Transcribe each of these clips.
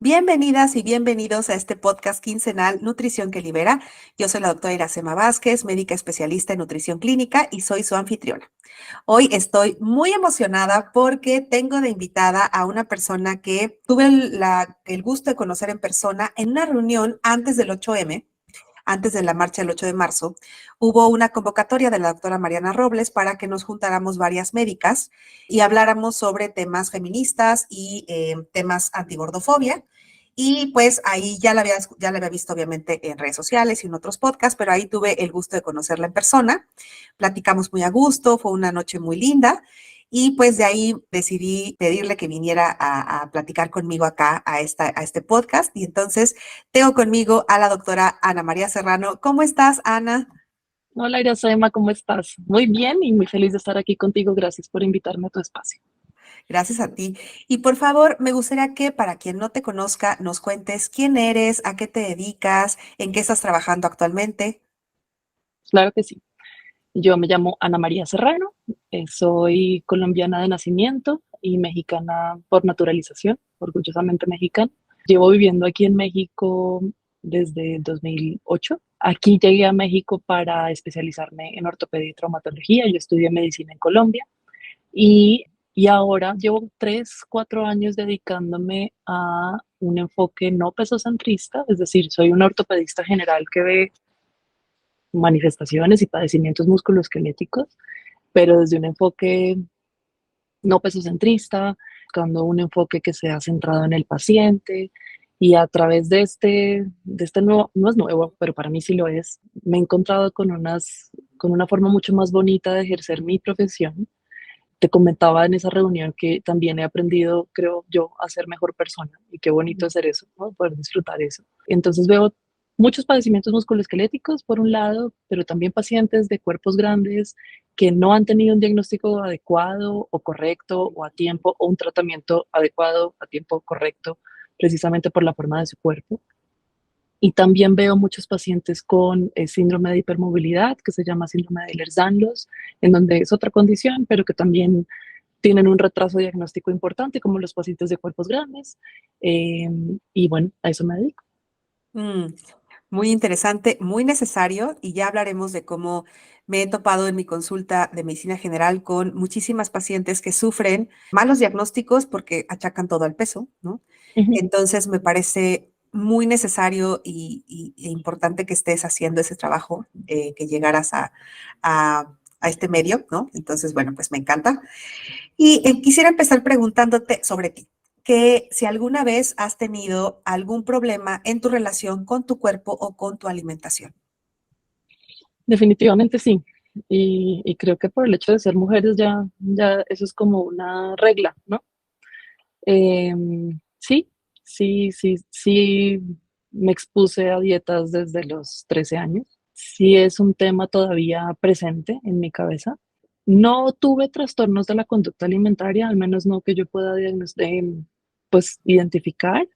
Bienvenidas y bienvenidos a este podcast quincenal Nutrición que Libera. Yo soy la doctora Iracema Vázquez, médica especialista en nutrición clínica y soy su anfitriona. Hoy estoy muy emocionada porque tengo de invitada a una persona que tuve el gusto de conocer en persona en una reunión antes del 8M. Antes de la marcha del 8 de marzo, hubo una convocatoria de la doctora Mariana Robles para que nos juntáramos varias médicas y habláramos sobre temas feministas y temas antigordofobia. Y pues ahí ya la había visto obviamente en redes sociales y en otros podcasts, pero ahí tuve el gusto de conocerla en persona. Platicamos muy a gusto, fue una noche muy linda. Y pues de ahí decidí pedirle que viniera a platicar conmigo acá a este podcast. Y entonces tengo conmigo a la doctora Ana María Serrano. ¿Cómo estás, Ana? Hola, Iracema, ¿cómo estás? Muy bien y muy feliz de estar aquí contigo. Gracias por invitarme a tu espacio. Gracias a ti. Y por favor, me gustaría que para quien no te conozca, nos cuentes quién eres, a qué te dedicas, en qué estás trabajando actualmente. Claro que sí. Yo me llamo Ana María Serrano, soy colombiana de nacimiento y mexicana por naturalización, orgullosamente mexicana. Llevo viviendo aquí en México desde 2008. Aquí llegué a México para especializarme en ortopedia y traumatología. Yo estudié medicina en Colombia y, y ahora llevo 3, 4 años dedicándome a un enfoque no pesocentrista, es decir, soy un ortopedista general que ve manifestaciones y padecimientos musculoesqueléticos, pero desde un enfoque no pesocentrista, buscando un enfoque que sea centrado en el paciente. Y a través de este nuevo, no es nuevo, pero para mí sí lo es, me he encontrado con una forma mucho más bonita de ejercer mi profesión. Te comentaba en esa reunión que también he aprendido, creo yo, a ser mejor persona y qué bonito hacer eso, ¿no? Poder disfrutar eso. Entonces veo muchos padecimientos musculoesqueléticos por un lado, pero también pacientes de cuerpos grandes que no han tenido un diagnóstico adecuado o correcto o a tiempo o un tratamiento adecuado a tiempo correcto precisamente por la forma de su cuerpo. Y también veo muchos pacientes con síndrome de hipermovilidad, que se llama síndrome de Ehlers-Danlos, en donde es otra condición, pero que también tienen un retraso diagnóstico importante, como los pacientes de cuerpos grandes. Eh, y bueno, a eso me dedico. Mm, Muy interesante, muy necesario, y ya hablaremos de cómo me he topado en mi consulta de medicina general con muchísimas pacientes que sufren malos diagnósticos porque achacan todo al peso, ¿no? Uh -huh. Entonces me parece muy necesario e importante que estés haciendo ese trabajo, que llegaras a este medio, ¿no? Entonces, bueno, pues me encanta. Y quisiera empezar preguntándote sobre ti, que si alguna vez has tenido algún problema en tu relación con tu cuerpo o con tu alimentación. Definitivamente sí. Y creo que por el hecho de ser mujeres ya eso es como una regla, ¿no? Eh, sí, sí, me expuse a dietas desde los 13 años. Sí es un tema todavía presente en mi cabeza. No tuve trastornos de la conducta alimentaria, al menos no que yo pueda pues, identificar,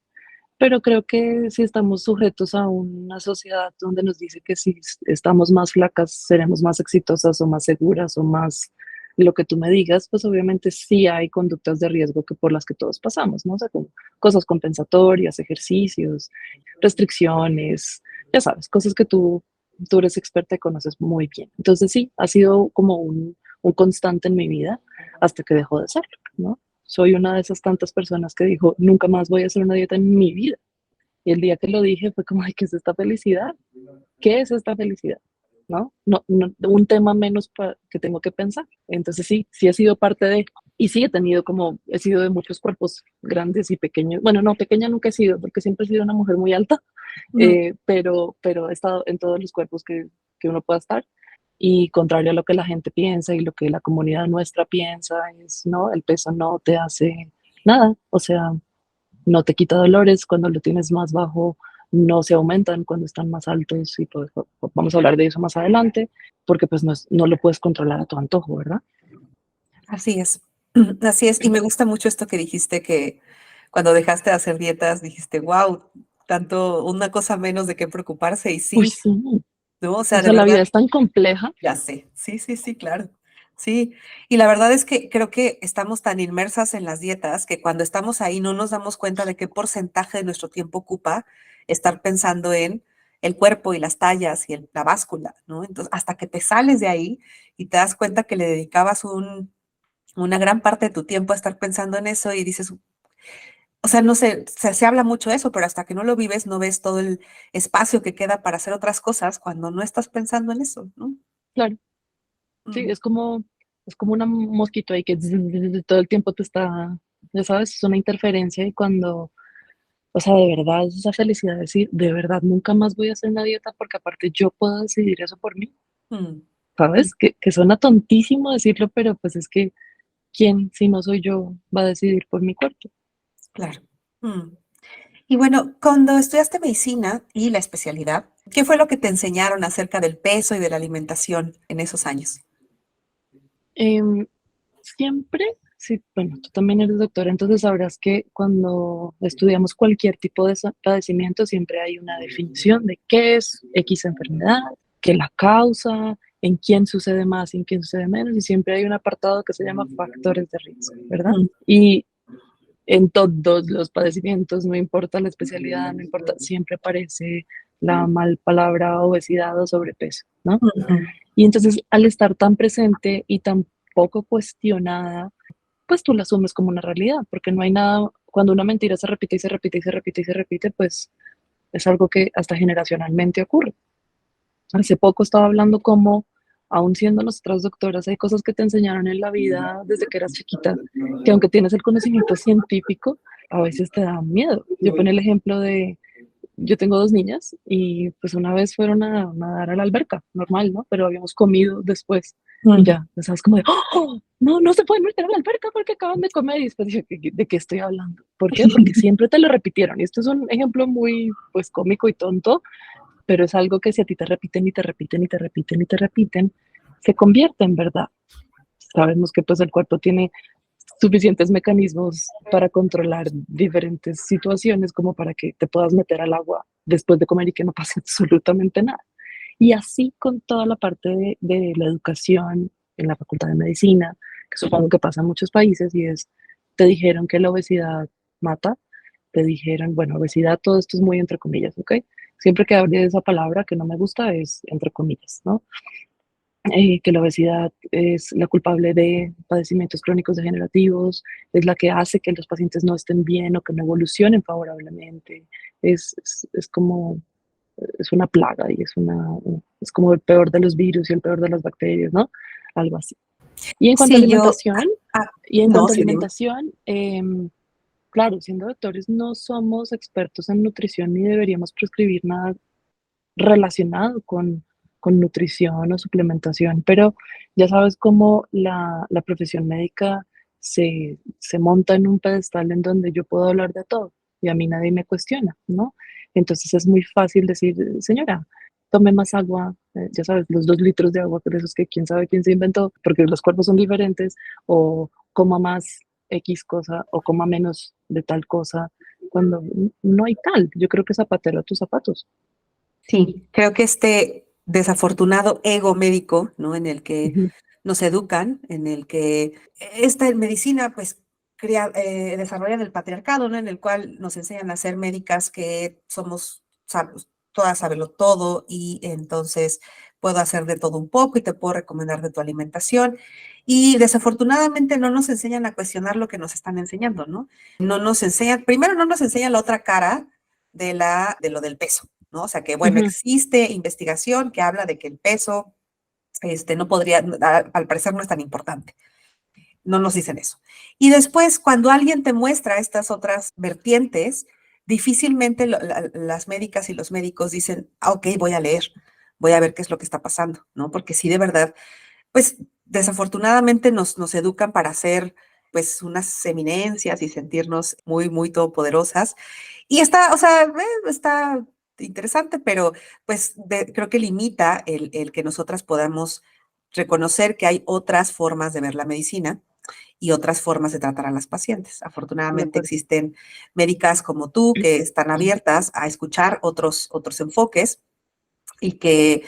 pero creo que si estamos sujetos a una sociedad donde nos dice que si estamos más flacas seremos más exitosas o más seguras o más lo que tú me digas, pues obviamente sí hay conductas de riesgo que por las que todos pasamos, ¿no? O sea, como cosas compensatorias, ejercicios, restricciones, ya sabes, cosas que tú eres experta y conoces muy bien. Entonces sí, ha sido como un constante en mi vida hasta que dejó de serlo, ¿no? Soy una de esas tantas personas que dijo, nunca más voy a hacer una dieta en mi vida. Y el día que lo dije fue como, ay, ¿qué es esta felicidad? ¿Qué es esta felicidad? ¿No? No, un tema menos que tengo que pensar. Entonces sí, sí he sido parte de, y sí he tenido como, he sido de muchos cuerpos grandes y pequeños. Bueno, no, pequeña nunca he sido, porque siempre he sido una mujer muy alta, Mm, pero he estado en todos los cuerpos que uno pueda estar. Y contrario a lo que la gente piensa y lo que la comunidad nuestra piensa, es, no, el peso no te hace nada. O sea, no te quita dolores cuando lo tienes más bajo, no se aumentan cuando están más altos y pues, vamos a hablar de eso más adelante, porque pues no lo puedes controlar a tu antojo, ¿verdad? Así es, así es. Y me gusta mucho esto que dijiste que cuando dejaste de hacer dietas dijiste, wow, tanto una cosa menos de qué preocuparse. Y Uy, sí, sí, ¿no? O o sea, de sea, la vida verdad, es tan compleja. ya sé. Sí, sí, sí, claro. Sí, y la verdad es que creo que estamos tan inmersas en las dietas que cuando estamos ahí no nos damos cuenta de qué porcentaje de nuestro tiempo ocupa estar pensando en el cuerpo y las tallas y la báscula, ¿no? Entonces, hasta que te sales de ahí y te das cuenta que le dedicabas una gran parte de tu tiempo a estar pensando en eso y dices, o sea, no sé, se habla mucho de eso, pero hasta que no lo vives no ves todo el espacio que queda para hacer otras cosas cuando no estás pensando en eso, ¿no? Claro, sí, Mm, es como una mosquito ahí que todo el tiempo te está, ya sabes, es una interferencia y cuando, o sea, de verdad, es esa felicidad de decir, de verdad, nunca más voy a hacer una dieta porque aparte yo puedo decidir eso por mí, mm, mm, ¿sabes? Que suena tontísimo decirlo, pero pues es que, ¿quién, si no soy yo, va a decidir por mi cuerpo? claro. Mm. Y bueno, cuando estudiaste medicina y la especialidad, ¿qué fue lo que te enseñaron acerca del peso y de la alimentación en esos años? Em, Siempre, sí, bueno, tú también eres doctora, entonces sabrás que cuando estudiamos cualquier tipo de padecimiento, siempre hay una definición de qué es X enfermedad, qué la causa, en quién sucede más y en quién sucede menos, y siempre hay un apartado que se llama factores de riesgo, ¿verdad? Mm, Y en todos los padecimientos, no importa la especialidad, no importa, siempre aparece la mal palabra obesidad o sobrepeso, ¿no? ujú, Y entonces, al estar tan presente y tan poco cuestionada, pues tú la asumes como una realidad, porque no hay nada, cuando una mentira se repite y se repite y se repite y se repite, pues es algo que hasta generacionalmente ocurre. Hace poco estaba hablando como, aún siendo nosotras doctoras, hay cosas que te enseñaron en la vida desde que eras chiquita, que aunque tienes el conocimiento científico, a veces te da miedo. Yo pongo el ejemplo de, yo tengo dos niñas y pues una vez fueron a nadar a la alberca, normal, ¿no? Pero habíamos comido después y mm. ya sabes como de, ¡oh! No, no se pueden meter a la alberca porque acaban de comer y después dije, ¿de qué estoy hablando? ¿Por qué? Porque siempre te lo repitieron y esto es un ejemplo muy pues cómico y tonto, pero es algo que si a ti te repiten y te repiten y te repiten y te repiten, se convierte en verdad. Sabemos que pues el cuerpo tiene suficientes mecanismos para controlar diferentes situaciones como para que te puedas meter al agua después de comer y que no pase absolutamente nada. Y así con toda la parte de la educación en la Facultad de Medicina, que supongo que pasa en muchos países, y es, te dijeron que la obesidad mata, te dijeron, bueno, obesidad, todo esto es muy entre comillas, ¿ok? Siempre que hable de esa palabra que no me gusta es entre comillas, ¿no? Que la obesidad es la culpable de padecimientos crónicos degenerativos, es la que hace que los pacientes no estén bien o que no evolucionen favorablemente, es como, es una plaga y es como el peor de los virus y el peor de las bacterias, ¿no? Algo así. Y en cuanto a Sí, yo, alimentación, ah, y en no, cuanto a sí, dime. alimentación, claro, siendo doctores no somos expertos en nutrición ni deberíamos prescribir nada relacionado con nutrición o suplementación, pero ya sabes cómo la profesión médica se monta en un pedestal en donde yo puedo hablar de todo y a mí nadie me cuestiona, ¿no? Entonces es muy fácil decir, señora, tome más agua, ya sabes, los 2 litros de agua, de esos que quién sabe quién se inventó, porque los cuerpos son diferentes, o coma más X cosa, o coma menos de tal cosa, cuando no hay tal. Yo creo que zapatero a tus zapatos. Sí, creo que este desafortunado ego médico, ¿no? En el que Ujú. nos educan, en el que esta medicina, pues, desarrollan el patriarcado, ¿no? En el cual nos enseñan a ser médicas que somos, todas sabelo todo y entonces puedo hacer de todo un poco y te puedo recomendar de tu alimentación. Y desafortunadamente no nos enseñan a cuestionar lo que nos están enseñando, ¿no? No nos enseñan, primero no nos enseñan la otra cara de lo del peso, ¿no? O sea que, bueno, Ujú. existe investigación que habla de que el peso, no podría, al parecer no es tan importante. No nos dicen eso. Y después, cuando alguien te muestra estas otras vertientes, difícilmente las médicas y los médicos dicen, ah, ok, voy a leer, voy a ver qué es lo que está pasando, ¿no? Porque sí, de verdad, pues desafortunadamente nos educan para ser pues unas eminencias y sentirnos muy, muy todopoderosas. Y está, o sea, está interesante, pero pues creo que limita el que nosotras podamos reconocer que hay otras formas de ver la medicina y otras formas de tratar a las pacientes. De Afortunadamente acuerdo. existen médicas como tú que están abiertas a escuchar otros enfoques y que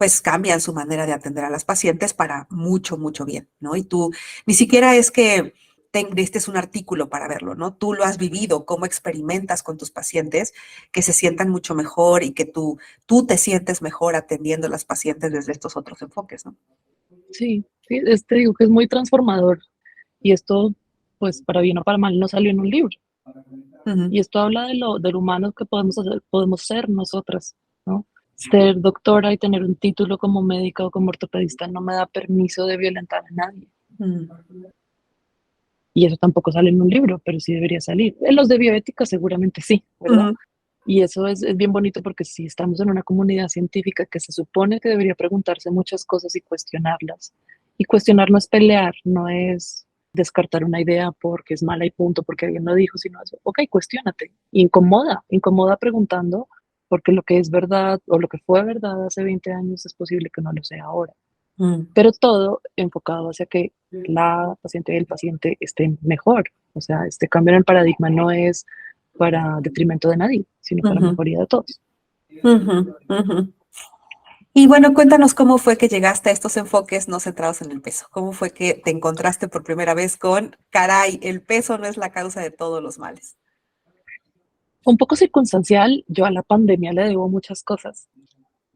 pues cambian su manera de atender a las pacientes para mucho, mucho bien, ¿no? Y tú ni siquiera es que necesites un artículo para verlo, ¿no? Tú lo has vivido, cómo experimentas con tus pacientes que se sientan mucho mejor y que tú te sientes mejor atendiendo a las pacientes desde estos otros enfoques, ¿no? Sí, sí, te digo que es muy transformador y esto, pues para bien o para mal, no salió en un libro. Ujú. Y esto habla de lo humano que podemos hacer, podemos ser nosotras, ¿no? Ser doctora y tener un título como médica o como ortopedista no me da permiso de violentar a nadie. Mm. Y eso tampoco sale en un libro, pero sí debería salir. En los de bioética seguramente sí, ¿verdad? Ujú. Y eso es bien bonito porque si estamos en una comunidad científica que se supone que debería preguntarse muchas cosas y cuestionarlas. Y cuestionar no es pelear, no es descartar una idea porque es mala y punto, porque alguien lo dijo, sino es, ok, cuestiónate. Incomoda, incomoda preguntando, porque lo que es verdad o lo que fue verdad hace 20 años es posible que no lo sea ahora. Mm. Pero todo enfocado hacia que la paciente y el paciente estén mejor. O sea, este cambio en el paradigma no es para detrimento de nadie, sino para Ujú. mejoría de todos. Ujú. Ujú. Y bueno, cuéntanos cómo fue que llegaste a estos enfoques no centrados en el peso. ¿Cómo fue que te encontraste por primera vez con, caray, el peso no es la causa de todos los males? Un poco circunstancial, yo a la pandemia le debo muchas cosas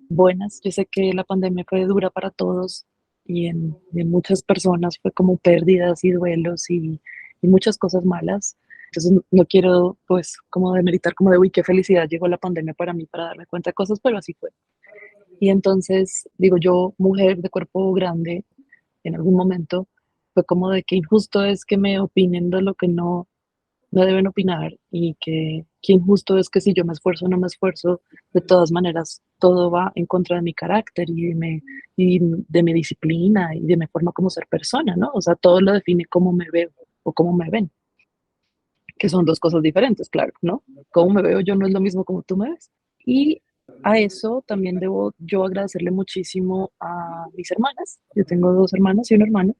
buenas. Yo sé que la pandemia fue dura para todos y en muchas personas fue como pérdidas y duelos y muchas cosas malas. Entonces no quiero pues como demeritar como de, uy, qué felicidad llegó la pandemia para mí para darme cuenta de cosas, pero así fue. Y entonces, digo yo, mujer de cuerpo grande, en algún momento, fue como de que injusto es que me opinen de lo que no deben opinar y que qué injusto es que si yo me esfuerzo o no me esfuerzo, de todas maneras, todo va en contra de mi carácter y de mi disciplina y de mi forma como ser persona, ¿no? O sea, todo lo define cómo me veo o cómo me ven, que son dos cosas diferentes, claro, ¿no? Cómo me veo yo no es lo mismo como tú me ves. Y a eso también debo yo agradecerle muchísimo a mis hermanas. Yo tengo dos hermanas y un hermano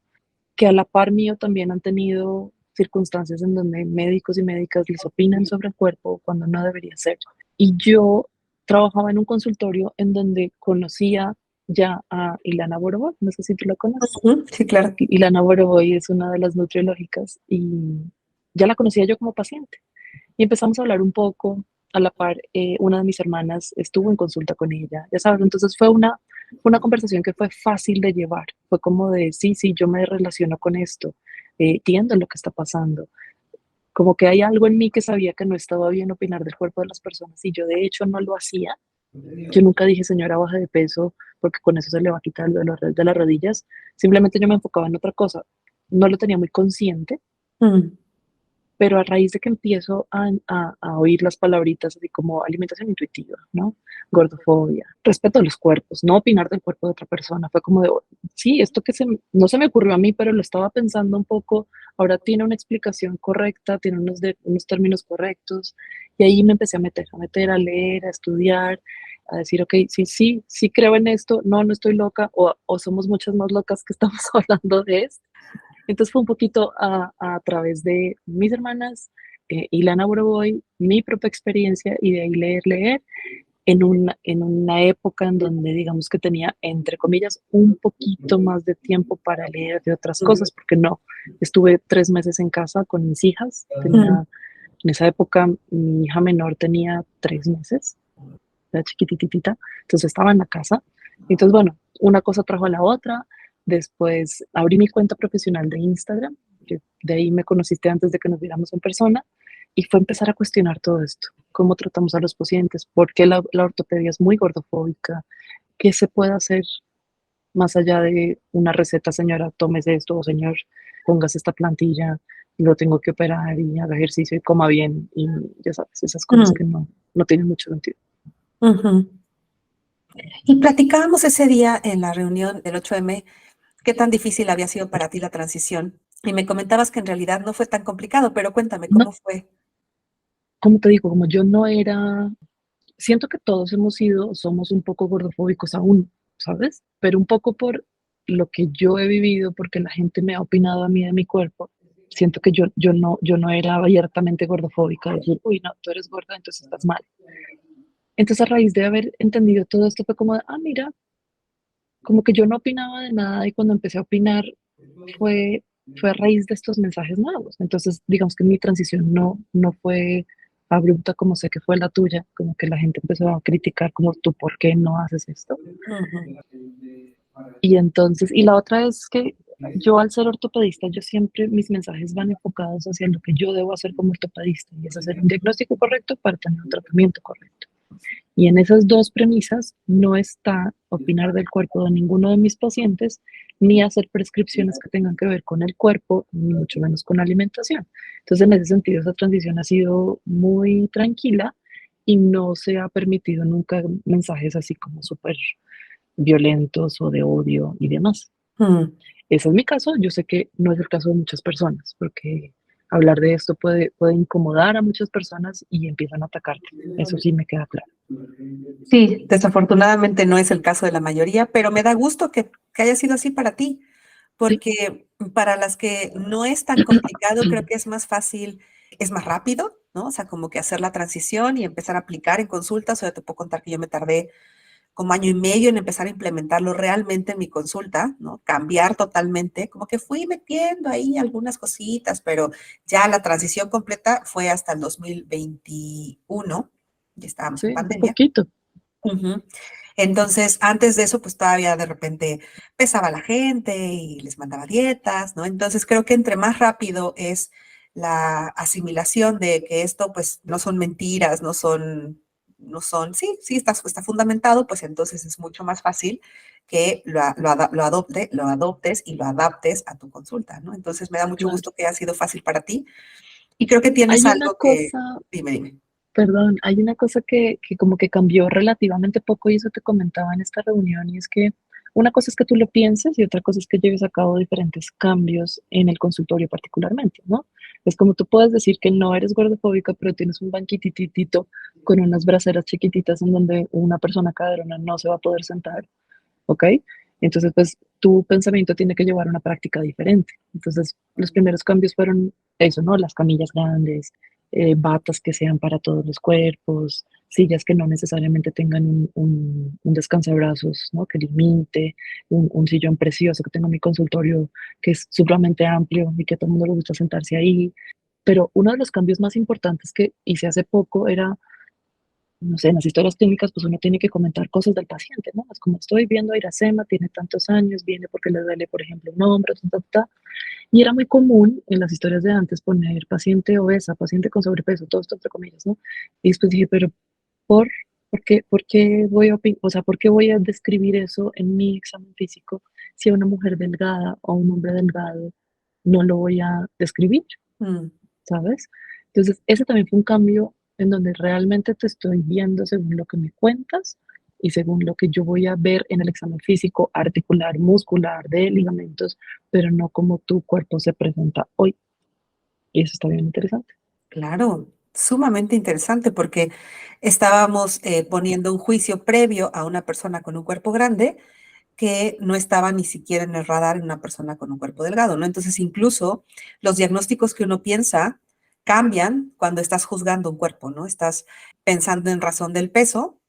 que a la par mío también han tenido circunstancias en donde médicos y médicas les opinan sobre el cuerpo cuando no debería ser. Y yo trabajaba en un consultorio en donde conocía ya a Ilana Boroboy, no sé si tú la conoces. Ujú. Sí, claro. Ilana Boroboy es una de las nutriológicas y ya la conocía yo como paciente. Y empezamos a hablar un poco a la par. Una de mis hermanas estuvo en consulta con ella, ya sabes, entonces fue una conversación que fue fácil de llevar. Fue como de, sí, sí, yo me relaciono con esto, entiendo lo que está pasando. Como que hay algo en mí que sabía que no estaba bien opinar del cuerpo de las personas y yo de hecho no lo hacía. Yo nunca dije, señora, baja de peso porque con eso se le va a quitar el dolor de las rodillas. Simplemente yo me enfocaba en otra cosa. No lo tenía muy consciente, Mm. pero a raíz de que empiezo a oír las palabritas así como alimentación intuitiva, ¿no? Gordofobia, respeto a los cuerpos, no opinar del cuerpo de otra persona, fue como de, sí, esto no se me ocurrió a mí, pero lo estaba pensando un poco, ahora tiene una explicación correcta, tiene unos términos correctos, y ahí me empecé a meter, a leer, a estudiar, a decir, ok, sí, sí, sí creo en esto, no, no estoy loca, o somos muchas más locas que estamos hablando de esto. Entonces fue un poquito a través de mis hermanas, Ilana Boroboy, mi propia experiencia y de ahí leer en una época en donde digamos que tenía, entre comillas, un poquito más de tiempo para leer de otras cosas, porque no, estuve 3 meses en casa con mis hijas, Mm. en esa época mi hija menor tenía 3 meses, era chiquititita, entonces estaba en la casa. Entonces, bueno, una cosa trajo a la otra. Después abrí mi cuenta profesional de Instagram, que de ahí me conociste antes de que nos viéramos en persona, y fue empezar a cuestionar todo esto, cómo tratamos a los pacientes, por qué la ortopedia es muy gordofóbica, qué se puede hacer más allá de una receta, señora, tómese esto, o señor, póngase esta plantilla, lo tengo que operar y haga ejercicio y coma bien, y ya sabes, esas cosas Mm. que no tienen mucho sentido. Ujú. Y platicábamos ese día en la reunión del 8M, qué tan difícil había sido para ti la transición. Y me comentabas que en realidad no fue tan complicado, pero cuéntame, No, ¿cómo fue? como te digo, como yo no era, siento que todos somos un poco gordofóbicos aún, ¿sabes? Pero un poco por lo que yo he vivido, porque la gente me ha opinado a mí de mi cuerpo, siento que yo no era abiertamente gordofóbica, de decir, uy, no, tú eres gorda, entonces estás mal. Entonces a raíz de haber entendido todo esto fue como, de, mira, como que yo no opinaba de nada y cuando empecé a opinar fue, fue a raíz de estos mensajes nuevos. Entonces, digamos que mi transición no fue abrupta como sé que fue la tuya, como que la gente empezó a criticar como tú, ¿por qué no haces esto? Ujú. Y entonces, y la otra es que yo al ser ortopedista, yo siempre, mis mensajes van enfocados hacia lo que yo debo hacer como ortopedista, y es hacer un diagnóstico correcto para tener un tratamiento correcto. Y en esas dos premisas no está opinar del cuerpo de ninguno de mis pacientes, ni hacer prescripciones que tengan que ver con el cuerpo, ni mucho menos con alimentación. Entonces, en ese sentido, esa transición ha sido muy tranquila y no se ha permitido nunca mensajes así como súper violentos o de odio y demás. Mm. Ese es mi caso, yo sé que no es el caso de muchas personas, porque hablar de esto puede incomodar a muchas personas y empiezan a atacarte. Eso sí me queda claro. Sí, desafortunadamente no es el caso de la mayoría, pero me da gusto que haya sido así para ti, Sí, porque para las que no es tan complicado, creo que es más fácil, es más rápido, ¿no? O sea, como que hacer la transición y empezar a aplicar en consultas. O sea, te puedo contar que yo me tardé como año y medio en empezar a implementarlo realmente en mi consulta, ¿no? Cambiar totalmente, como que fui metiendo ahí algunas cositas, pero ya la transición completa fue hasta el 2021, ya estábamos en sí, hace pandemia. poquito. Ujú. Entonces, antes de eso, pues todavía de repente pesaba a la gente y les mandaba dietas, ¿no? Entonces, creo que entre más rápido es la asimilación de que esto, pues, no son mentiras, sí, sí, está fundamentado, pues entonces es mucho más fácil que lo adoptes y lo adaptes a tu consulta, ¿no? Entonces, me da mucho Claro. gusto que haya sido fácil para ti y creo que tienes Hay una algo que, cosa, dime. perdón, hay una cosa que como que cambió relativamente poco y eso te comentaba en esta reunión y es que una cosa es que tú lo pienses y otra cosa es que lleves a cabo diferentes cambios en el consultorio particularmente, ¿no? Es como tú puedes decir que no eres gordofóbica, pero tienes un banquititito con unas braceras chiquititas en donde una persona caderona no se va a poder sentar. ¿Ok? Entonces, pues tu pensamiento tiene que llevar a una práctica diferente. Entonces, los primeros cambios fueron eso, ¿no? Las camillas grandes, batas que sean para todos los cuerpos, sillas que no necesariamente tengan un descansabrazos, ¿no? Que limite, un sillón precioso que tengo en mi consultorio, que es supremamente amplio y que a todo el mundo le gusta sentarse ahí. Pero uno de los cambios más importantes que hice hace poco era no sé, en las historias clínicas, pues uno tiene que comentar cosas del paciente, ¿no? Es como estoy viendo a Iracema, tiene tantos años, viene porque le duele, por ejemplo, un hombro, y era muy común en las historias de antes poner paciente obesa, paciente con sobrepeso, todo esto entre comillas, ¿no? Y después dije, pero ¿por, por qué voy a, o sea, ¿por qué voy a describir eso en mi examen físico si a una mujer delgada o a un hombre delgado no lo voy a describir? Mm. ¿Sabes? Entonces, ese también fue un cambio en donde realmente te estoy viendo según lo que me cuentas y según lo que yo voy a ver en el examen físico, articular, muscular, de ligamentos, pero no como tu cuerpo se presenta hoy. Y eso está bien interesante. Claro, sumamente interesante porque estábamos poniendo un juicio previo a una persona con un cuerpo grande que no estaba ni siquiera en el radar en una persona con un cuerpo delgado, ¿no? Entonces, incluso los diagnósticos que uno piensa cambian cuando estás juzgando un cuerpo, ¿no? Estás pensando en razón del peso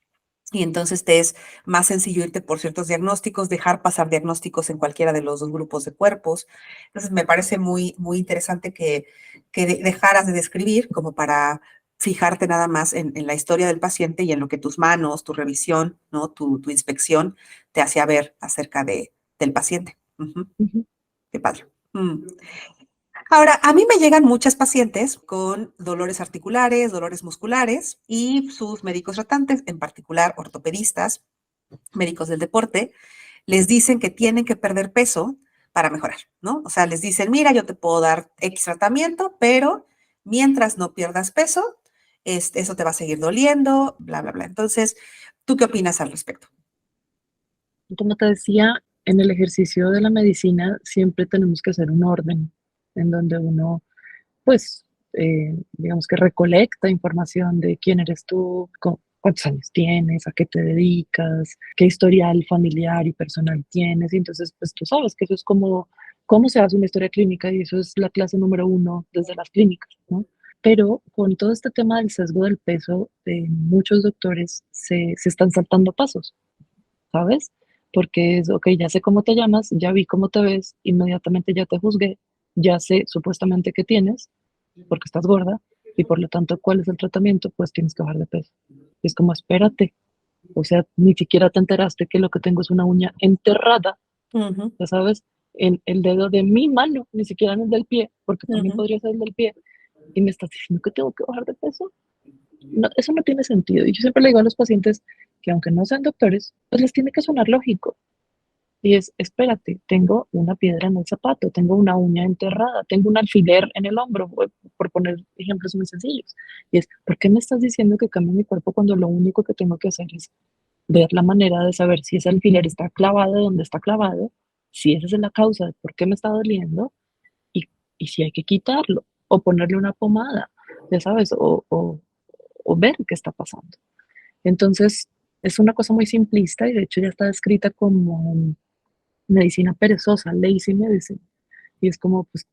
y entonces te es más sencillo irte por ciertos diagnósticos, dejar pasar diagnósticos en cualquiera de los dos grupos de cuerpos. Entonces me parece muy, muy interesante que dejaras de describir como para fijarte nada más en la historia del paciente y en lo que tus manos, tu revisión, ¿no? Tu inspección te hacía ver acerca del paciente. Ujú. Ujú, Qué padre. Mm. Ahora, a mí me llegan muchas pacientes con dolores articulares, dolores musculares y sus médicos tratantes, en particular ortopedistas, médicos del deporte, les dicen que tienen que perder peso para mejorar, ¿no? O sea, les dicen, mira, yo te puedo dar X tratamiento, pero mientras no pierdas peso, eso te va a seguir doliendo, bla, bla, bla. Entonces, ¿tú qué opinas al respecto? como te decía, en el ejercicio de la medicina siempre tenemos que hacer un orden en donde uno pues, digamos que recolecta información de quién eres tú, cuántos años tienes, a qué te dedicas, qué historial familiar y personal tienes. Y entonces, pues tú sabes que eso es como cómo se hace una historia clínica y eso es la clase número uno desde las clínicas, ¿no? Pero con todo este tema del sesgo del peso, muchos doctores se están saltando pasos, ¿sabes? porque es, ok, ya sé cómo te llamas, ya vi cómo te ves, inmediatamente ya te juzgué, ya sé supuestamente qué tienes, porque estás gorda, y por lo tanto, ¿cuál es el tratamiento? Pues tienes que bajar de peso. Y es como, espérate, o sea, ni siquiera te enteraste que lo que tengo es una uña enterrada, Ujú, ya sabes, en el dedo de mi mano, ni siquiera en el del pie, porque también ujú. podría ser el del pie, y me estás diciendo que tengo que bajar de peso. No, eso no tiene sentido. Y yo siempre le digo a los pacientes que aunque no sean doctores, pues les tiene que sonar lógico. Y es, espérate, tengo una piedra en el zapato, tengo una uña enterrada, tengo un alfiler en el hombro, por poner ejemplos muy sencillos. Y es, ¿por qué me estás diciendo que cambie mi cuerpo cuando lo único que tengo que hacer es ver la manera de saber si ese alfiler está clavado donde está clavado, si esa es la causa de por qué me está doliendo y, y si hay que quitarlo o ponerle una pomada, ya sabes, o ver qué está pasando? Entonces, es una cosa muy simplista y de hecho ya está descrita como medicina perezosa, lazy medicine. Y es como, pues,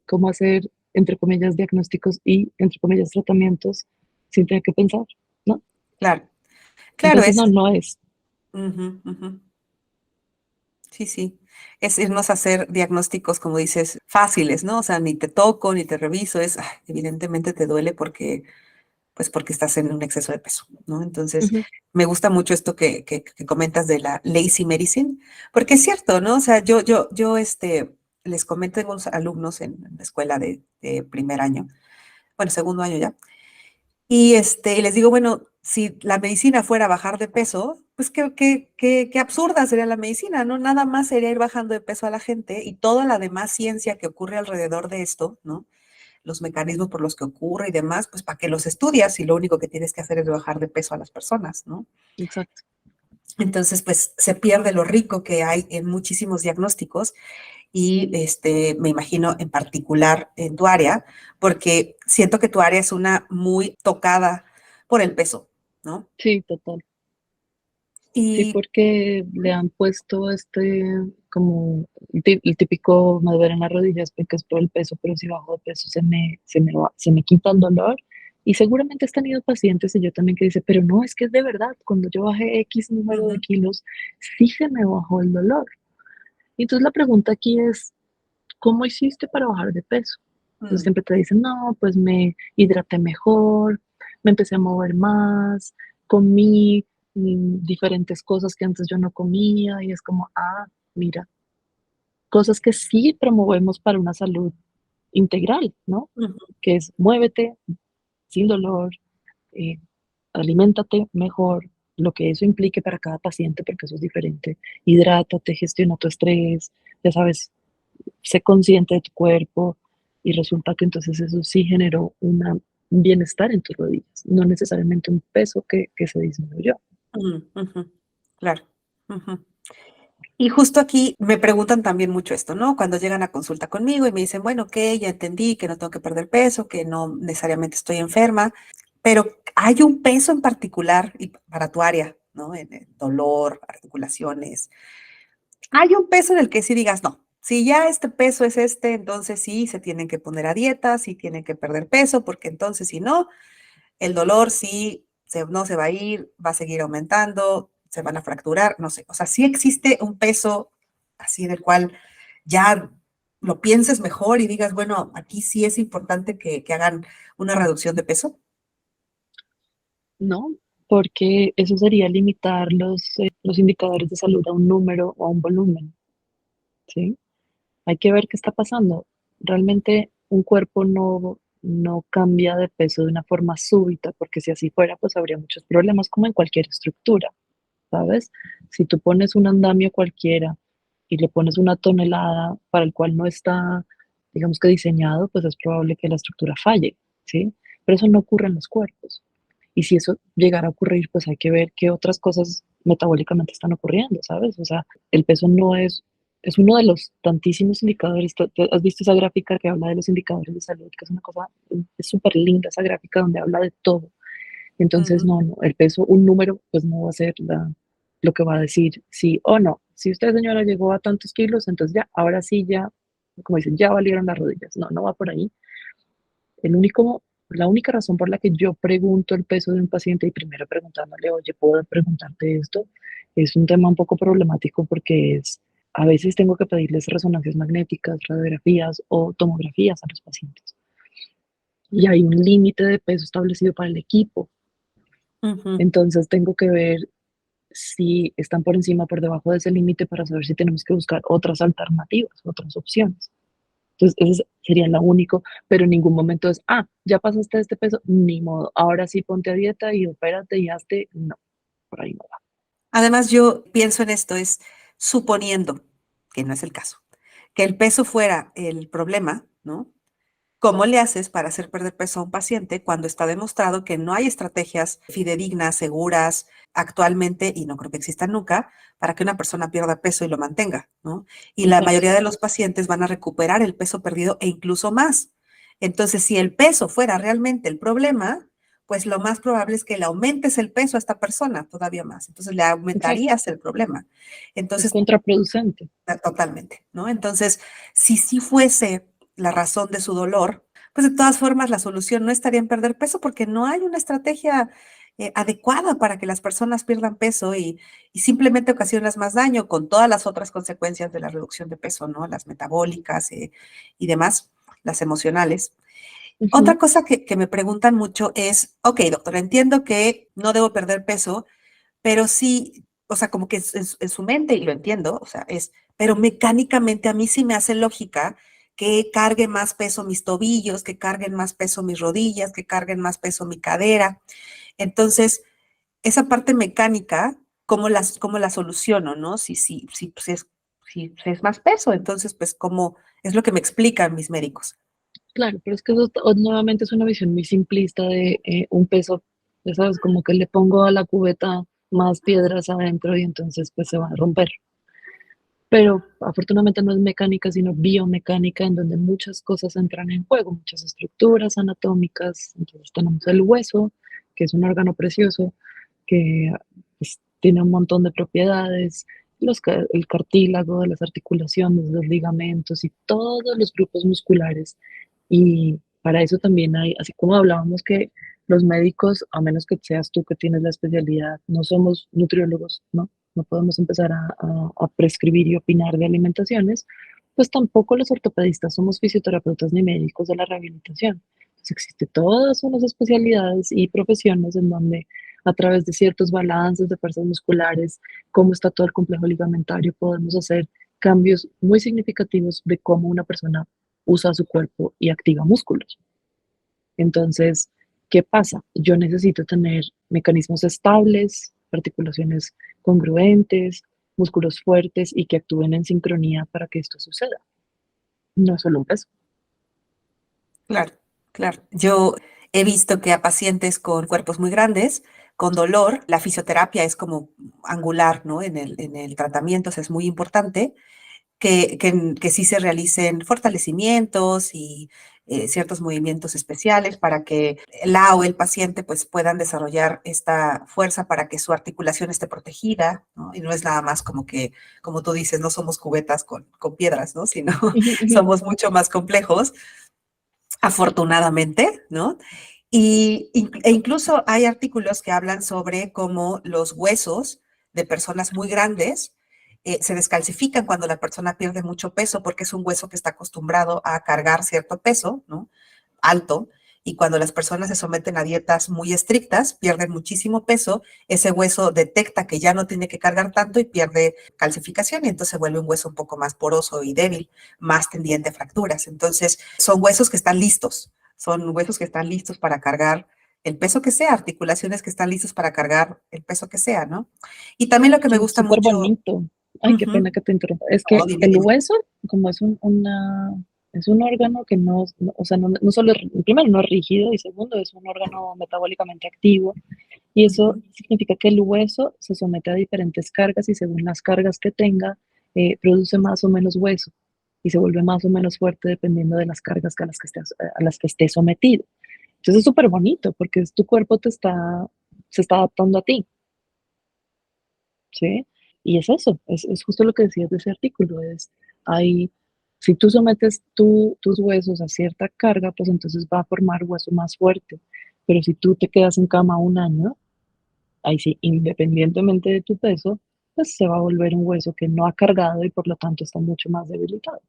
cómo hacer, entre comillas, diagnósticos y, entre comillas, tratamientos sin tener que pensar, ¿no? Claro, claro, Entonces, no, es. no es. Ujú, ujú. Sí, sí. Es irnos a hacer diagnósticos, como dices, fáciles, ¿no? O sea, ni te toco, ni te reviso, es, ay, evidentemente te duele porque, pues porque estás en un exceso de peso, ¿no? Entonces, Ujú. me gusta mucho esto que comentas de la lazy medicine, porque es cierto, ¿no? O sea, les comento, tengo unos alumnos en la escuela de primer año, bueno, segundo año ya, y les digo, bueno, si la medicina fuera bajar de peso, pues qué absurda sería la medicina, ¿no? Nada más sería ir bajando de peso a la gente y toda la demás ciencia que ocurre alrededor de esto, ¿no? Los mecanismos por los que ocurre y demás, pues para qué los estudias si lo único que tienes que hacer es bajar de peso a las personas, ¿no? Exacto. Entonces, pues se pierde lo rico que hay en muchísimos diagnósticos y me imagino en particular en tu área, porque siento que tu área es una muy tocada por el peso, ¿no? Sí, total. Sí, Y porque le han puesto como el típico me duele en las rodillas porque es por el peso, pero si bajo de peso se me quita el dolor. Y seguramente has tenido pacientes y yo también que dice, pero no, es que es de verdad, cuando yo bajé X número de ujú, kilos, sí se me bajó el dolor. Y entonces la pregunta aquí es, ¿cómo hiciste para bajar de peso? Entonces mm, siempre te dicen, no, pues me hidraté mejor, me empecé a mover más, comí diferentes cosas que antes yo no comía y es como, ah, mira, cosas que sí promovemos para una salud integral, ¿no? ujú, Que es muévete sin dolor, eh, aliméntate mejor, lo que eso implique para cada paciente, porque eso es diferente, hidrátate, gestiona tu estrés, ya sabes, sé consciente de tu cuerpo y resulta que entonces eso sí generó un bienestar en tus rodillas, no necesariamente un peso que se disminuyó. ujú, claro. Ujú. Y justo aquí me preguntan también mucho esto, ¿no? Cuando llegan a consulta conmigo y me dicen, bueno, ok, ya entendí que no tengo que perder peso, que no necesariamente estoy enferma, pero hay un peso en particular y para tu área, ¿no? En el dolor, articulaciones. Hay un peso en el que sí digas, no, si ya este peso es este, entonces sí se tienen que poner a dieta, sí tienen que perder peso, porque entonces si no, el dolor sí no se va a ir, va a seguir aumentando, se van a fracturar, no sé. O sea, sí existe un peso así del cual ya lo pienses mejor y digas, bueno, aquí sí es importante que hagan una reducción de peso. No, porque eso sería limitar los indicadores de salud a un número o a un volumen, ¿sí? Hay que ver qué está pasando. Realmente un cuerpo no cambia de peso de una forma súbita, porque si así fuera, pues habría muchos problemas como en cualquier estructura, ¿sabes? Si tú pones un andamio cualquiera y le pones una tonelada para el cual no está, digamos que diseñado, pues es probable que la estructura falle, ¿sí? Pero eso no ocurre en los cuerpos. Y si eso llegara a ocurrir, pues hay que ver qué otras cosas metabólicamente están ocurriendo, ¿sabes? O sea, el peso no es uno de los tantísimos indicadores. ¿Has visto esa gráfica que habla de los indicadores de salud? Que es una cosa, es súper linda esa gráfica donde habla de todo. Entonces, Ujú, no, el peso, un número, pues no va a ser lo que va a decir sí o no. Si usted, señora, llegó a tantos kilos, entonces ya, ahora sí, ya, como dicen, ya valieron las rodillas. No, no va por ahí. El único la única razón por la que yo pregunto el peso de un paciente y primero preguntándole, oye, ¿puedo preguntarte esto? Es un tema un poco problemático porque a veces tengo que pedirles resonancias magnéticas, radiografías o tomografías a los pacientes. Y hay un límite de peso establecido para el equipo. Ujú. Entonces tengo que ver si están por encima o por debajo de ese límite para saber si tenemos que buscar otras alternativas, otras opciones. Entonces, ese sería lo único, pero en ningún momento es, ya pasaste de este peso, ni modo, ahora sí ponte a dieta y opérate y hazte. No, por ahí no va. Además, yo pienso en esto, es suponiendo, que no es el caso, que el peso fuera el problema, ¿no? ¿Cómo le haces para hacer perder peso a un paciente cuando está demostrado que no hay estrategias fidedignas, seguras actualmente, y no creo que existan nunca, para que una persona pierda peso y lo mantenga, ¿no? Y la Exacto. mayoría de los pacientes van a recuperar el peso perdido e incluso más. Entonces, si el peso fuera realmente el problema, pues lo más probable es que le aumentes el peso a esta persona todavía más. Entonces, le Exacto, aumentarías el problema. es Entonces, contraproducente. totalmente, ¿no? Entonces, si sí fuese la razón de su dolor, pues de todas formas la solución no estaría en perder peso porque no hay una estrategia adecuada para que las personas pierdan peso y simplemente ocasionas más daño con todas las otras consecuencias de la reducción de peso, ¿no? Las metabólicas y demás, las emocionales. Otra Ujú. cosa que me preguntan mucho es, ok, doctora, entiendo que no debo perder peso, pero sí, o sea, como que en su mente, y lo entiendo, o sea, pero mecánicamente a mí sí me hace lógica que cargue más peso mis tobillos, que carguen más peso mis rodillas, que carguen más peso mi cadera. Entonces, esa parte mecánica, cómo la soluciono, ¿no? Si es más peso, entonces, pues, ¿cómo? Es lo que me explican mis médicos. Claro, pero es que eso nuevamente es una visión muy simplista de un peso, ya sabes, como que le pongo a la cubeta más piedras adentro y entonces pues se va a romper. Pero afortunadamente no es mecánica, sino biomecánica, en donde muchas cosas entran en juego, muchas estructuras anatómicas. Entonces tenemos el hueso, que es un órgano precioso, que pues, tiene un montón de propiedades, el cartílago de las articulaciones, los ligamentos y todos los grupos musculares. Y para eso también hay, así como hablábamos que los médicos, a menos que seas tú que tienes la especialidad, no somos nutriólogos, ¿no? No podemos empezar a prescribir y opinar de alimentaciones, pues tampoco los ortopedistas somos fisioterapeutas ni médicos de la rehabilitación. Pues existe todas unas especialidades y profesiones en donde a través de ciertos balances de fuerzas musculares, cómo está todo el complejo ligamentario, podemos hacer cambios muy significativos de cómo una persona usa su cuerpo y activa músculos. Entonces, ¿qué pasa? Yo necesito tener mecanismos estables, articulaciones congruentes, músculos fuertes y que actúen en sincronía para que esto suceda. No solo un peso. Claro, claro. Yo he visto que a pacientes con cuerpos muy grandes, con dolor, la fisioterapia es como angular, ¿no? En el tratamiento, o sea, es muy importante que sí se realicen fortalecimientos y ciertos movimientos especiales para que la o el paciente pues puedan desarrollar esta fuerza para que su articulación esté protegida, ¿no? Y no es nada más como que, como tú dices, no somos cubetas con piedras, ¿no? Sino somos mucho más complejos afortunadamente, ¿no? E incluso hay artículos que hablan sobre cómo los huesos de personas muy grandes se descalcifican cuando la persona pierde mucho peso porque es un hueso que está acostumbrado a cargar cierto peso, ¿no? Alto. Y cuando las personas se someten a dietas muy estrictas, pierden muchísimo peso, ese hueso detecta que ya no tiene que cargar tanto y pierde calcificación y entonces se vuelve un hueso un poco más poroso y débil, más tendiente a fracturas. Entonces, son huesos que están listos, son huesos que están listos para cargar el peso que sea, articulaciones que están listos para cargar el peso que sea, ¿no? Y también lo que me Sí, gusta súper mucho, bonito. Ay, qué ujú, pena que te interrumpa. Es no, que dime, el dime. hueso, como es un órgano que o sea, no solo primero no es rígido y segundo es un órgano metabólicamente activo. Y eso Ujú. significa que el hueso se somete a diferentes cargas y según las cargas que tenga, produce más o menos hueso y se vuelve más o menos fuerte dependiendo de las cargas a las que esté sometido. Entonces es súper bonito porque tu cuerpo se está adaptando a ti, ¿sí? Y es eso, es justo lo que decías de ese artículo, hay Si tú sometes tus huesos a cierta carga, pues entonces va a formar hueso más fuerte. Pero si tú te quedas en cama un año, ahí sí, independientemente de tu peso, pues se va a volver un hueso que no ha cargado y por lo tanto está mucho más debilitado.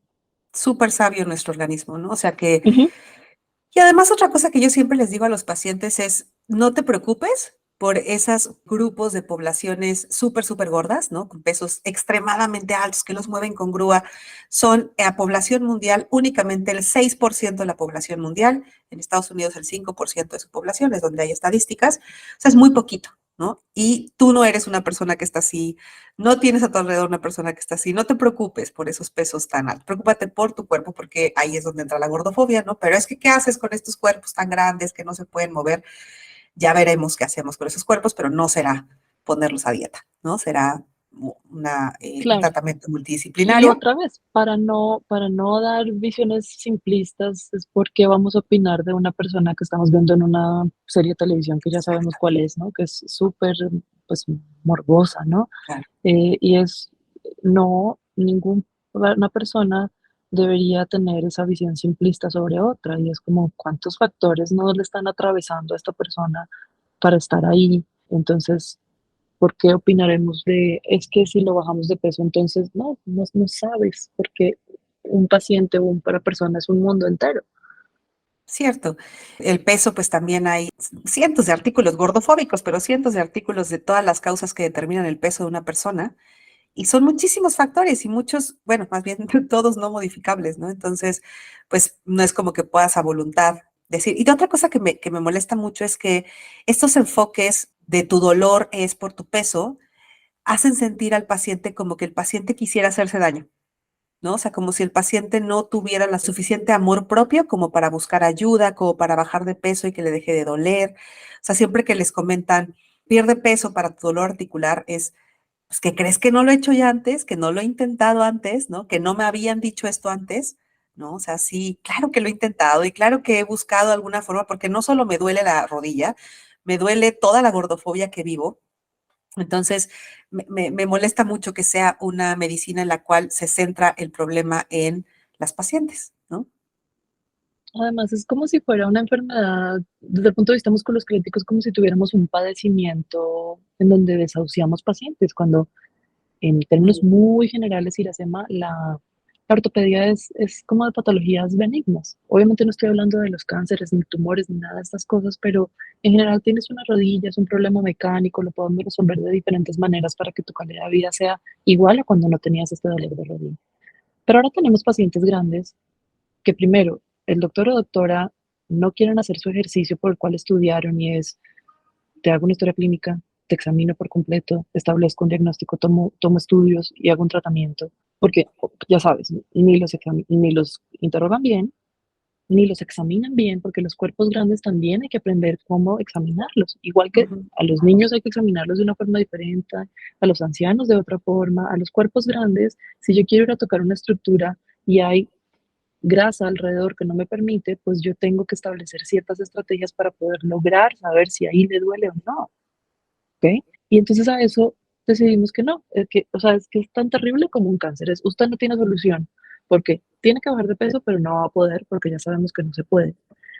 Súper sabio nuestro organismo, ¿no? O sea que, Ujú. y además otra cosa que yo siempre les digo a los pacientes es, no te preocupes por esos grupos de poblaciones súper, súper gordas, ¿no? Con pesos extremadamente altos que los mueven con grúa. Son a población mundial únicamente el 6% de la población mundial. En Estados Unidos el 5% de su población, es donde hay estadísticas. O sea, es muy poquito, ¿no? Y tú no eres una persona que está así, no tienes a tu alrededor una persona que está así. No te preocupes por esos pesos tan altos. Preocúpate por tu cuerpo porque ahí es donde entra la gordofobia, ¿no? Pero es que, ¿qué haces con estos cuerpos tan grandes que no se pueden mover? Ya veremos qué hacemos con esos cuerpos, pero no será ponerlos a dieta, ¿no? Será un Claro. tratamiento Y multidisciplinario. otra vez, para no dar visiones simplistas, es porque vamos a opinar de una persona que estamos viendo en una serie de televisión que ya sabemos cuál es, ¿no? Que es súper, pues, morbosa, ¿no? Claro. Y es, no, una persona debería tener esa visión simplista sobre otra, y es como cuántos factores no le están atravesando a esta persona para estar ahí. Entonces, ¿por qué opinaremos de, es que si lo bajamos de peso, entonces no sabes, porque un paciente o una persona es un mundo entero. Cierto. El peso, pues también hay cientos de artículos gordofóbicos, pero cientos de artículos de todas las causas que determinan el peso de una persona. Y son muchísimos factores y muchos, bueno, más bien todos no modificables, ¿no? Entonces, pues no es como que puedas a voluntad decir. Y otra cosa que me molesta mucho es que estos enfoques de tu dolor es por tu peso, hacen sentir al paciente como que el paciente quisiera hacerse daño, ¿no? O sea, como si el paciente no tuviera la suficiente amor propio como para buscar ayuda, como para bajar de peso y que le deje de doler. O sea, siempre que les comentan, pierde peso para tu dolor articular, es pues, que crees que no lo he hecho ya antes, que no lo he intentado antes, ¿no? Que no me habían dicho esto antes, ¿no? O sea, sí, claro que lo he intentado y claro que he buscado alguna forma, porque no solo me duele la rodilla, me duele toda la gordofobia que vivo. Entonces, me molesta mucho que sea una medicina en la cual se centra el problema en las pacientes, ¿no? Además, es como si fuera una enfermedad, desde el punto de vista musculoesquelético, es como si tuviéramos un padecimiento en donde desahuciamos pacientes, cuando en términos Mm, muy generales, Iracema, la ortopedia es como de patologías benignas. Obviamente no estoy hablando de los cánceres, ni tumores, ni nada de estas cosas, pero en general tienes una rodilla, es un problema mecánico, lo podemos resolver de diferentes maneras para que tu calidad de vida sea igual a cuando no tenías este dolor de rodilla. Pero ahora tenemos pacientes grandes que primero, el doctor o doctora no quieren hacer su ejercicio por el cual estudiaron, y es, te hago una historia clínica, te examino por completo, establezco un diagnóstico, tomo estudios y hago un tratamiento, porque ya sabes, ni los interrogan bien, ni los examinan bien, porque los cuerpos grandes también hay que aprender cómo examinarlos. Igual que ujú. a los niños hay que examinarlos de una forma diferente, a los ancianos de otra forma, a los cuerpos grandes, si yo quiero ir a tocar una estructura y hay grasa alrededor que no me permite, pues yo tengo que establecer ciertas estrategias para poder lograr saber si ahí le duele o no, ¿ok? Y entonces a eso decidimos que no, o sea, es que es tan terrible como un cáncer, usted no tiene solución, porque tiene que bajar de peso, pero no va a poder, porque ya sabemos que no se puede.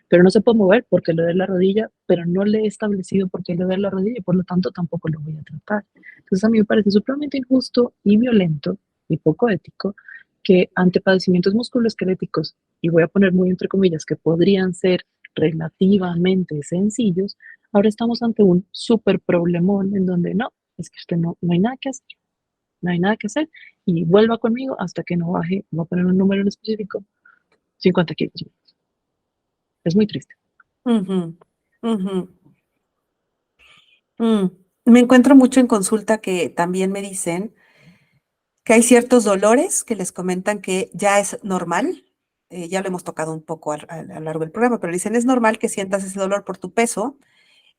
Pero no se puede mover porque le duele la rodilla, pero no le he establecido por qué le duele la rodilla y por lo tanto tampoco lo voy a tratar. Entonces a mí me parece supremamente injusto y violento y poco ético que ante padecimientos musculoesqueléticos, y voy a poner muy entre comillas, que podrían ser relativamente sencillos, ahora estamos ante un súper problemón en donde no, es que usted no hay nada que hacer, no hay nada que hacer, y vuelva conmigo hasta que no baje, voy a poner un número en específico, 50 kilos. Es muy triste. Ujú, ujú, mm. Me encuentro mucho en consulta que también me dicen que hay ciertos dolores que les comentan que ya es normal, ya lo hemos tocado un poco a lo largo del programa, pero dicen es normal que sientas ese dolor por tu peso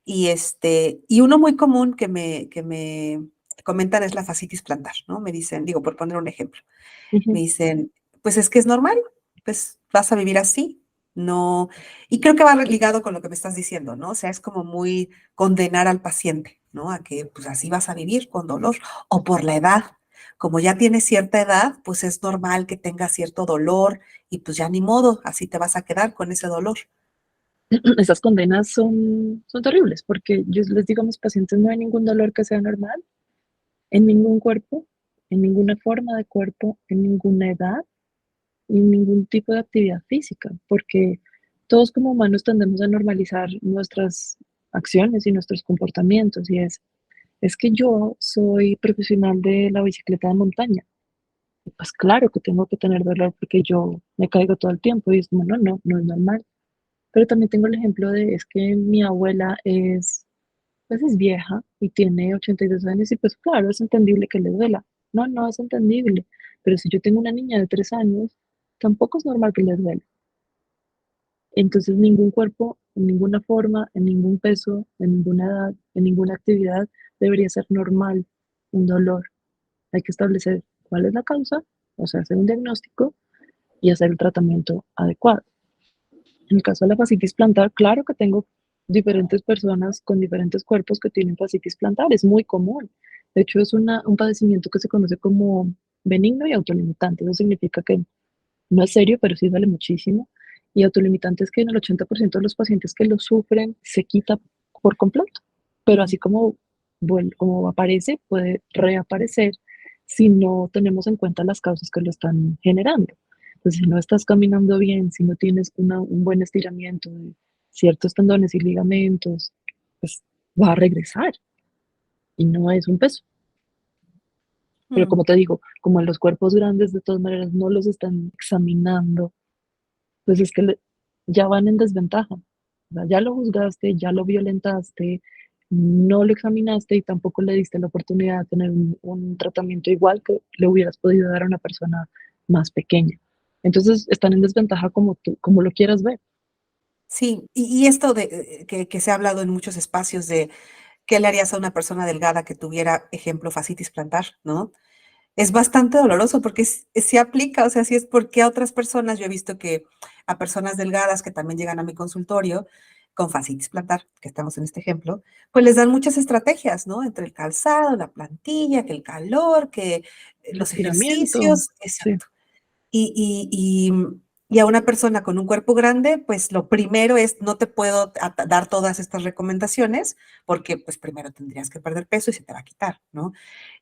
y uno muy común que me comentan es la fascitis plantar, ¿no? Me dicen, digo, por poner un ejemplo, Uh me -huh. dicen, pues es que es normal, pues vas a vivir así, no, y creo que va ligado con lo que me estás diciendo, ¿no? O sea, es como muy condenar al paciente, ¿no? A que pues así vas a vivir con dolor o por la edad. Como ya tiene cierta edad, pues es normal que tenga cierto dolor y pues ya ni modo, así te vas a quedar con ese dolor. Esas condenas son terribles porque yo les digo a mis pacientes, no hay ningún dolor que sea normal en ningún cuerpo, en ninguna forma de cuerpo, en ninguna edad y en ningún tipo de actividad física, porque todos como humanos tendemos a normalizar nuestras acciones y nuestros comportamientos y es que yo soy profesional de la bicicleta de montaña. Y pues claro que tengo que tener dolor porque yo me caigo todo el tiempo y es como, no es normal. Pero también tengo el ejemplo de, es que mi abuela pues es vieja y tiene 82 años y pues claro, es entendible que le duela. No es entendible. Pero si yo tengo una niña de 3 años, tampoco es normal que le duela. Entonces ningún cuerpo, en ninguna forma, en ningún peso, en ninguna edad, en ninguna actividad debería ser normal un dolor. Hay que establecer cuál es la causa, o sea, hacer un diagnóstico y hacer el tratamiento adecuado. En el caso de la fascitis plantar, claro que tengo diferentes personas con diferentes cuerpos que tienen fascitis plantar, es muy común. De hecho, es un padecimiento que se conoce como benigno y autolimitante. Eso significa que no es serio, pero sí duele muchísimo. Y autolimitante es que en el 80% de los pacientes que lo sufren se quita por completo. Pero Mm. así como, bueno, como aparece, puede reaparecer si no tenemos en cuenta las causas que lo están generando. Entonces, si no estás caminando bien, si no tienes un buen estiramiento de ciertos tendones y ligamentos, pues va a regresar y no es un peso. Pero Mm. como te digo, como en los cuerpos grandes de todas maneras no los están examinando, pues es que ya van en desventaja. O sea, ya lo juzgaste, ya lo violentaste, no lo examinaste y tampoco le diste la oportunidad de tener un tratamiento igual que le hubieras podido dar a una persona más pequeña. Entonces están en desventaja como tú, como lo quieras ver. Sí, y esto de que se ha hablado en muchos espacios de qué le harías a una persona delgada que tuviera, ejemplo, fascitis plantar, ¿no? Es bastante doloroso porque sí aplica, o sea, sí es porque a otras personas, yo he visto que a personas delgadas que también llegan a mi consultorio con fascitis plantar, que estamos en este ejemplo, pues les dan muchas estrategias, ¿no? Entre el calzado, la plantilla, que el calor, que El los estiramiento, ejercicios, sí. exacto. Y a una persona con un cuerpo grande, pues lo primero es, no te puedo dar todas estas recomendaciones, porque pues primero tendrías que perder peso y se te va a quitar, ¿no?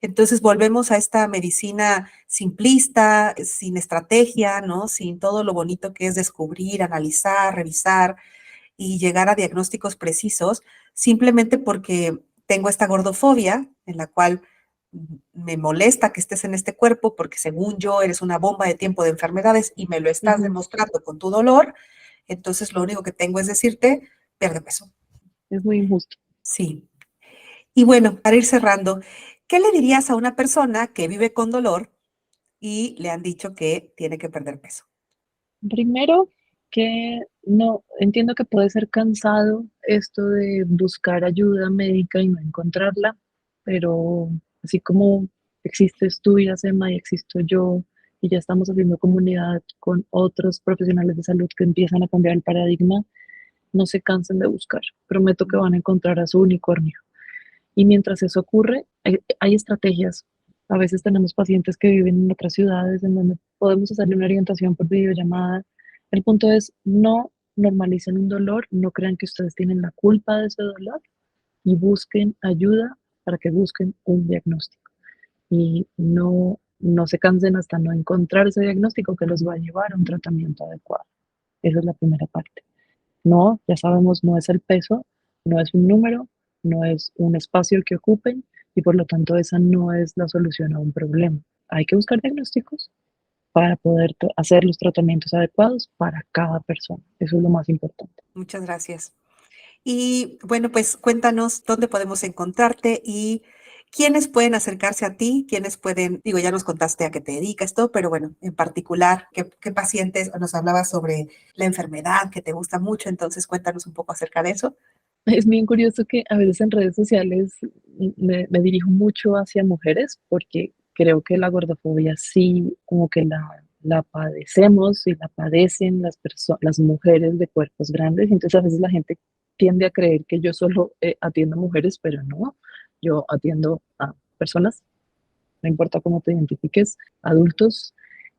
Entonces volvemos a esta medicina simplista, sin estrategia, ¿no? Sin todo lo bonito que es descubrir, analizar, revisar y llegar a diagnósticos precisos, simplemente porque tengo esta gordofobia en la cual me molesta que estés en este cuerpo porque según yo eres una bomba de tiempo de enfermedades y me lo estás Ujú. demostrando con tu dolor, entonces lo único que tengo es decirte, pierde peso. Es muy injusto. Sí. Y bueno, para ir cerrando, ¿qué le dirías a una persona que vive con dolor y le han dicho que tiene que perder peso? Primero, que no entiendo que puede ser cansado esto de buscar ayuda médica y no encontrarla, pero así como existes tú y Iracema y existo yo y ya estamos haciendo comunidad con otros profesionales de salud que empiezan a cambiar el paradigma, no se cansen de buscar. Prometo que van a encontrar a su unicornio. Y mientras eso ocurre, hay estrategias. A veces tenemos pacientes que viven en otras ciudades en donde podemos hacerle una orientación por videollamada. El punto es no normalicen un dolor, no crean que ustedes tienen la culpa de ese dolor y busquen ayuda para que busquen un diagnóstico. Y no se cansen hasta no encontrar ese diagnóstico que los va a llevar a un tratamiento adecuado. Esa es la primera parte. No, ya sabemos, no es el peso, no es un número, no es un espacio que ocupen y por lo tanto esa no es la solución a un problema. Hay que buscar diagnósticos para poder hacer los tratamientos adecuados para cada persona. Eso es lo más importante. Muchas gracias. Y bueno, pues cuéntanos dónde podemos encontrarte y quiénes pueden acercarse a ti, quiénes pueden, digo, ya nos contaste a qué te dedicas, todo, pero bueno, en particular, qué pacientes, nos hablabas sobre la enfermedad que te gusta mucho, entonces cuéntanos un poco acerca de eso. Es bien curioso que a veces en redes sociales me dirijo mucho hacia mujeres porque creo que la gordofobia sí como que la padecemos y la padecen las mujeres de cuerpos grandes. Entonces a veces la gente tiende a creer que yo solo atiendo a mujeres, pero no, yo atiendo a personas no importa cómo te identifiques, adultos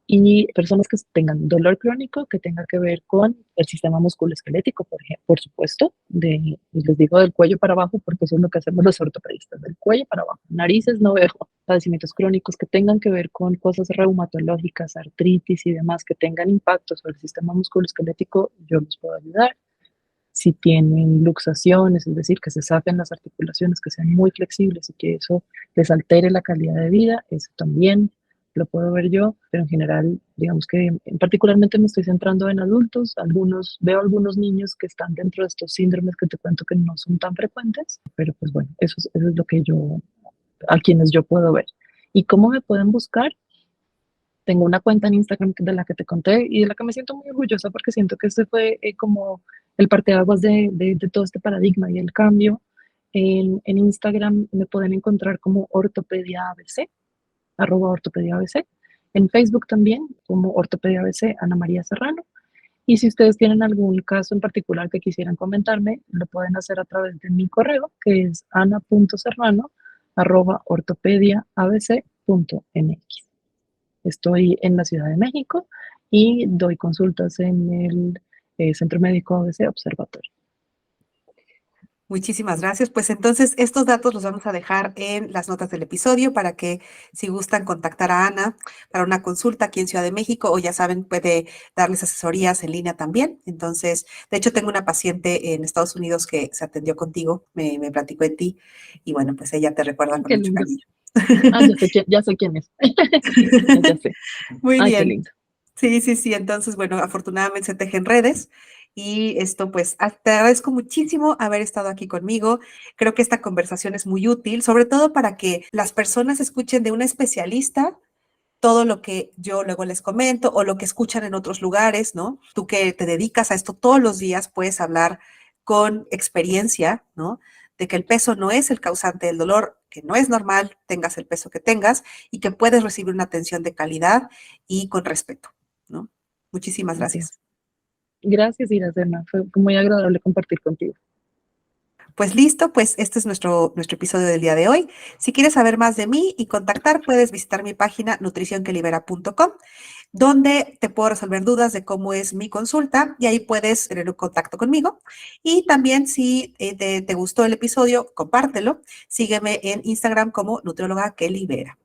y personas que tengan dolor crónico que tenga que ver con el sistema musculoesquelético, por ejemplo, por supuesto, les digo del cuello para abajo porque eso es lo que hacemos los ortopedistas, del cuello para abajo. Narices no veo, padecimientos crónicos que tengan que ver con cosas reumatológicas, artritis y demás que tengan impacto sobre el sistema musculoesquelético, yo los puedo ayudar. Si tienen luxaciones, es decir, que se saquen las articulaciones, que sean muy flexibles y que eso les altere la calidad de vida, eso también lo puedo ver yo, pero en general, digamos que particularmente me estoy centrando en adultos, veo algunos niños que están dentro de estos síndromes que te cuento que no son tan frecuentes, pero pues bueno, eso es lo que a quienes yo puedo ver. ¿Y cómo me pueden buscar? Tengo una cuenta en Instagram de la que te conté y de la que me siento muy orgullosa porque siento que este fue como el parteaguas de todo este paradigma y el cambio. En Instagram me pueden encontrar como Ortopedia ABC, @Ortopedia ABC. En Facebook también como Ortopedia ABC Ana María Serrano. Y si ustedes tienen algún caso en particular que quisieran comentarme, lo pueden hacer a través de mi correo, que es ana.serrano@ortopediaabc.mx. Estoy en la Ciudad de México y doy consultas en el Centro Médico ABC Observatorio. Muchísimas gracias. Pues entonces estos datos los vamos a dejar en las notas del episodio para que si gustan contactar a Ana para una consulta aquí en Ciudad de México o ya saben, puede darles asesorías en línea también. Entonces, de hecho, tengo una paciente en Estados Unidos que se atendió contigo, me platicó de ti y bueno, pues ella te recuerda con Qué mucho lindo. cariño. Ya sé quién es. Ya sé. Muy Ay, qué bien. lindo. Sí, sí, sí. Entonces, bueno, afortunadamente se tejen redes y esto, pues, te agradezco muchísimo haber estado aquí conmigo. Creo que esta conversación es muy útil, sobre todo para que las personas escuchen de una especialista todo lo que yo luego les comento o lo que escuchan en otros lugares, ¿no? Tú que te dedicas a esto todos los días, puedes hablar con experiencia, ¿no? De que el peso no es el causante del dolor, que no es normal, tengas el peso que tengas y que puedes recibir una atención de calidad y con respeto, ¿no? Muchísimas Así gracias. es. Gracias, Iracema. Fue muy agradable compartir contigo. Pues listo, pues este es nuestro episodio del día de hoy. Si quieres saber más de mí y contactar, puedes visitar mi página nutricionquelibera.com, donde te puedo resolver dudas de cómo es mi consulta y ahí puedes tener un contacto conmigo. Y también si te gustó el episodio, compártelo. Sígueme en Instagram como nutrióloga que libera.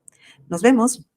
Nos vemos.